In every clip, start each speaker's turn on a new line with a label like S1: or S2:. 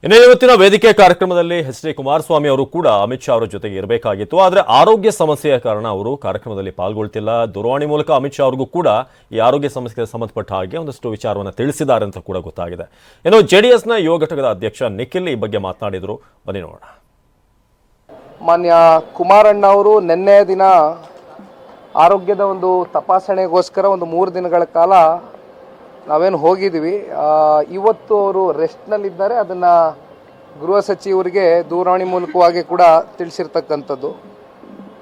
S1: ಇನ್ನು ಇವತ್ತಿನ ವೇದಿಕೆ ಕಾರ್ಯಕ್ರಮದಲ್ಲಿ ಎಚ್ ಡಿ ಕುಮಾರಸ್ವಾಮಿ ಅವರು ಕೂಡ ಅಮಿತ್ ಶಾ ಅವರ ಜೊತೆಗೆ ಇರಬೇಕಾಗಿತ್ತು. ಆದರೆ ಆರೋಗ್ಯ ಸಮಸ್ಯೆಯ ಕಾರಣ ಅವರು ಕಾರ್ಯಕ್ರಮದಲ್ಲಿ ಪಾಲ್ಗೊಳ್ತಿಲ್ಲ. ದೂರವಾಣಿ ಮೂಲಕ ಅಮಿತ್ ಶಾ ಅವರಿಗೂ ಕೂಡ ಈ ಆರೋಗ್ಯ ಸಮಸ್ಯೆಗೆ ಸಂಬಂಧಪಟ್ಟ ಹಾಗೆ ಒಂದಷ್ಟು ವಿಚಾರವನ್ನು ತಿಳಿಸಿದ್ದಾರೆ ಅಂತ ಕೂಡ ಗೊತ್ತಾಗಿದೆ. ಇನ್ನು ಜೆಡಿಎಸ್ನ ಯುವ ಘಟಕದ ಅಧ್ಯಕ್ಷ ನಿಖಿಲ್ ಈ ಬಗ್ಗೆ ಮಾತನಾಡಿದರು. ಬನ್ನಿ ನೋಡೋಣ.
S2: ಮಾನ್ಯ ಕುಮಾರಣ್ಣ ಅವರು ನಿನ್ನೆ ದಿನ ಆರೋಗ್ಯದ ಒಂದು ತಪಾಸಣೆಗೋಸ್ಕರ ಒಂದು 3 ದಿನಗಳ ಕಾಲ ನಾವೇನು ಹೋಗಿದ್ದೀವಿ. ಇವತ್ತು ಅವರು ರೆಸ್ಟ್ನಲ್ಲಿದ್ದಾರೆ. ಅದನ್ನು ಗೃಹ ಸಚಿವರಿಗೆ ದೂರವಾಣಿ ಮೂಲಕವಾಗಿ ಕೂಡ ತಿಳಿಸಿರ್ತಕ್ಕಂಥದ್ದು.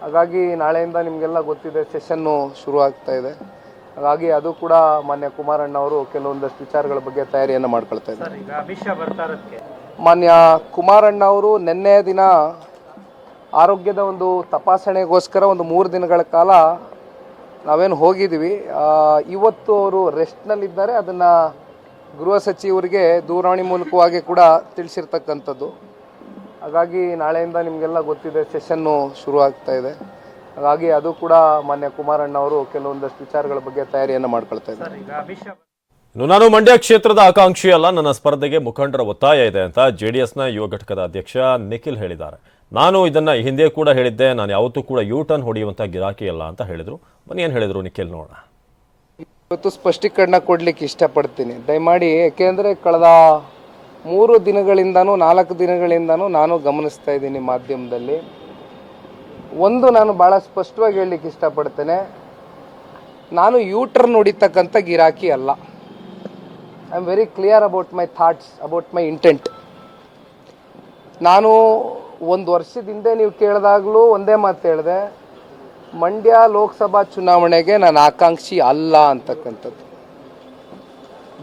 S2: ಹಾಗಾಗಿ ನಾಳೆಯಿಂದ ನಿಮಗೆಲ್ಲ ಗೊತ್ತಿದೆ, ಸೆಷನ್ನು ಶುರು ಆಗ್ತಾ ಇದೆ. ಹಾಗಾಗಿ ಅದು ಕೂಡ ಮಾನ್ಯ ಕುಮಾರಣ್ಣ ಅವರು ಕೆಲವೊಂದಷ್ಟು ವಿಚಾರಗಳ ಬಗ್ಗೆ ತಯಾರಿಯನ್ನು ಮಾಡ್ಕೊಳ್ತಾ ಇದ್ದಾರೆ. ಮಾನ್ಯ ಕುಮಾರಣ್ಣ ಅವರು ನಿನ್ನೆ ದಿನ ಆರೋಗ್ಯದ ಒಂದು ತಪಾಸಣೆಗೋಸ್ಕರ ಒಂದು 3 ದಿನಗಳ ಕಾಲ ನಾವೇನು ಹೋಗಿದ್ದೀವಿ. ಇವತ್ತು ಅವರು ರೆಸ್ಟ್ನಲ್ಲಿದ್ದಾರೆ. ಅದನ್ನು ಗೃಹ ಸಚಿವರಿಗೆ ದೂರವಾಣಿ ಮೂಲಕವಾಗಿ ಕೂಡ ತಿಳಿಸಿರ್ತಕ್ಕಂಥದ್ದು. ಹಾಗಾಗಿ ನಾಳೆಯಿಂದ ನಿಮಗೆಲ್ಲ ಗೊತ್ತಿದೆ, ಸೆಷನ್ನು ಶುರು ಆಗ್ತಾ ಇದೆ. ಹಾಗಾಗಿ ಅದು ಕೂಡ ಮಾನ್ಯ ಕುಮಾರಣ್ಣ ಅವರು ಕೆಲವೊಂದಷ್ಟು ವಿಚಾರಗಳ ಬಗ್ಗೆ ತಯಾರಿಯನ್ನು ಮಾಡ್ಕೊಳ್ತಾ ಇದ್ದಾರೆ.
S1: ನಾನು ಮಂಡ್ಯ ಕ್ಷೇತ್ರದ ಆಕಾಂಕ್ಷಿ ಅಲ್ಲ, ನನ್ನ ಸ್ಪರ್ಧೆಗೆ ಮುಖಂಡರ ಒತ್ತಾಯ ಇದೆ ಅಂತ ಜೆಡಿಎಸ್ನ ಯುವ ಘಟಕದ ಅಧ್ಯಕ್ಷ ನಿಖಿಲ್ ಹೇಳಿದ್ದಾರೆ. ನಾನು ಇದನ್ನ ಹಿಂದೆ ಕೂಡ ಹೇಳಿದ್ದೆ, ನಾನು ಯಾವತ್ತೂ ಕೂಡ ಯೂ ಟರ್ನ್ ಹೊಡೆಯುವಂಥ ಗಿರಾಕಿ ಅಲ್ಲ ಅಂತ ಹೇಳಿದ್ರು. ಬನ್ನಿ ಏನು ಹೇಳಿದ್ರು ನಿಖಿಲ್ ನೋಡೋಣ.
S2: ಇವತ್ತು ಸ್ಪಷ್ಟೀಕರಣ ಕೊಡಲಿಕ್ಕೆ ಇಷ್ಟಪಡ್ತೀನಿ, ದಯಮಾಡಿ. ಏಕೆಂದರೆ ಕಳೆದ 3 ದಿನಗಳಿಂದನೂ 4 ದಿನಗಳಿಂದನೂ ನಾನು ಗಮನಿಸ್ತಾ ಇದ್ದೀನಿ ಮಾಧ್ಯಮದಲ್ಲಿ. ಒಂದು ನಾನು ಭಾಳ ಸ್ಪಷ್ಟವಾಗಿ ಹೇಳಲಿಕ್ಕೆ ಇಷ್ಟಪಡ್ತೇನೆ, ನಾನು ಯೂ ಟರ್ನ್ ಹೊಡಿತಕ್ಕಂಥ ಗಿರಾಕಿ ಅಲ್ಲ. I am very clear about my thoughts, about my intent. ನಾನು 1 ವರ್ಷದಿಂದ ನೀವು ಕೇಳಿದಾಗಲೂ ಒಂದೇ ಮಾತು ಹೇಳಿದೆ, ಮಂಡ್ಯ ಲೋಕಸಭಾ ಚುನಾವಣೆಗೆ ನಾನು ಆಕಾಂಕ್ಷಿ ಅಲ್ಲ ಅಂತಕ್ಕಂಥದ್ದು,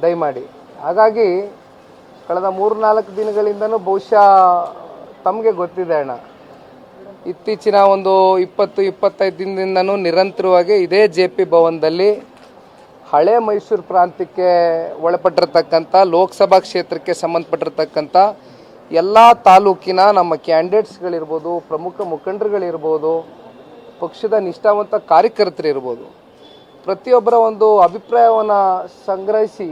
S2: ದಯಮಾಡಿ. ಹಾಗಾಗಿ ಕಳೆದ 3-4 ದಿನಗಳಿಂದನೂ ಬಹುಶಃ ತಮಗೆ ಗೊತ್ತಿದೆ ಅಣ್ಣ, ಇತ್ತೀಚಿನ ಒಂದು 20-25 ದಿನದಿಂದನೂ ನಿರಂತರವಾಗಿ ಇದೇ JP ಭವನದಲ್ಲಿ ಹಳೆ ಮೈಸೂರು ಪ್ರಾಂತ್ಯಕ್ಕೆ ಒಳಪಟ್ಟಿರ್ತಕ್ಕಂಥ ಲೋಕಸಭಾ ಕ್ಷೇತ್ರಕ್ಕೆ ಸಂಬಂಧಪಟ್ಟಿರ್ತಕ್ಕಂಥ ಎಲ್ಲ ತಾಲೂಕಿನ ನಮ್ಮ ಕ್ಯಾಂಡಿಡೇಟ್ಸ್ಗಳಿರ್ಬೋದು, ಪ್ರಮುಖ ಮುಖಂಡರುಗಳಿರ್ಬೋದು, ಪಕ್ಷದ ನಿಷ್ಠಾವಂತ ಕಾರ್ಯಕರ್ತರಿರ್ಬೋದು, ಪ್ರತಿಯೊಬ್ಬರ ಒಂದು ಅಭಿಪ್ರಾಯವನ್ನು ಸಂಗ್ರಹಿಸಿ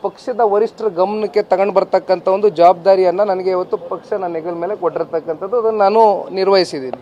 S2: ಪಕ್ಷದ ವರಿಷ್ಠರ ಗಮನಕ್ಕೆ ತಗೊಂಡು ಬರ್ತಕ್ಕಂಥ ಒಂದು ಜವಾಬ್ದಾರಿಯನ್ನು ನನಗೆ ಇವತ್ತು ಪಕ್ಷ ನನ್ನ ಹೆಗಲ ಮೇಲೆ ಕೊಟ್ಟಿರ್ತಕ್ಕಂಥದ್ದು. ಅದನ್ನು ನಾನು ನಿರ್ವಹಿಸಿದ್ದೀನಿ.